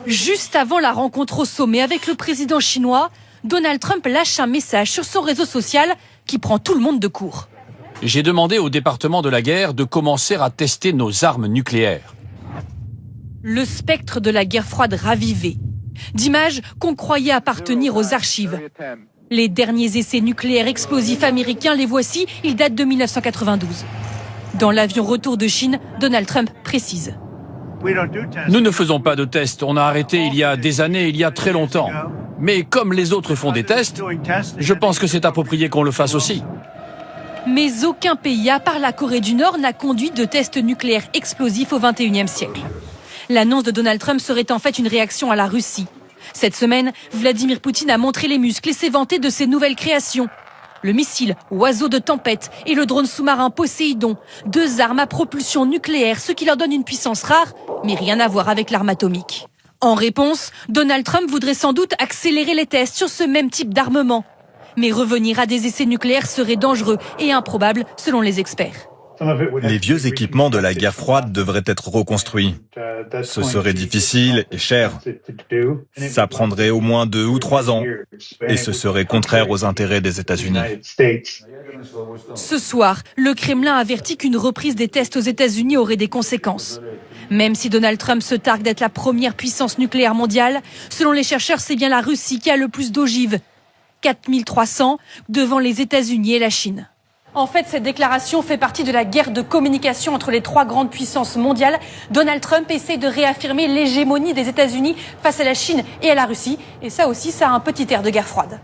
Juste avant la rencontre au sommet avec le président chinois, Donald Trump lâche un message sur son réseau social qui prend tout le monde de court. J'ai demandé au département de la guerre de commencer à tester nos armes nucléaires. Le spectre de la guerre froide ravivé. D'images qu'on croyait appartenir aux archives. Les derniers essais nucléaires explosifs américains, les voici, ils datent de 1992. Dans l'avion retour de Chine, Donald Trump précise. Nous ne faisons pas de tests, on a arrêté il y a des années, il y a très longtemps. Mais comme les autres font des tests, je pense que c'est approprié qu'on le fasse aussi. Mais aucun pays, à part la Corée du Nord, n'a conduit de tests nucléaires explosifs au XXIe siècle. L'annonce de Donald Trump serait en fait une réaction à la Russie. Cette semaine, Vladimir Poutine a montré les muscles et s'est vanté de ses nouvelles créations. Le missile Oiseau de tempête et le drone sous-marin Poséidon, deux armes à propulsion nucléaire, ce qui leur donne une puissance rare, mais rien à voir avec l'arme atomique. En réponse, Donald Trump voudrait sans doute accélérer les tests sur ce même type d'armement. Mais revenir à des essais nucléaires serait dangereux et improbable selon les experts. Les vieux équipements de la guerre froide devraient être reconstruits. Ce serait difficile et cher. Ça prendrait au moins 2 ou 3 ans. Et ce serait contraire aux intérêts des États-Unis. Ce soir, le Kremlin avertit qu'une reprise des tests aux États-Unis aurait des conséquences. Même si Donald Trump se targue d'être la première puissance nucléaire mondiale, selon les chercheurs, c'est bien la Russie qui a le plus d'ogives. 4300 devant les États-Unis et la Chine. En fait, cette déclaration fait partie de la guerre de communication entre les 3 grandes puissances mondiales. Donald Trump essaie de réaffirmer l'hégémonie des États-Unis face à la Chine et à la Russie. Et ça aussi, ça a un petit air de guerre froide.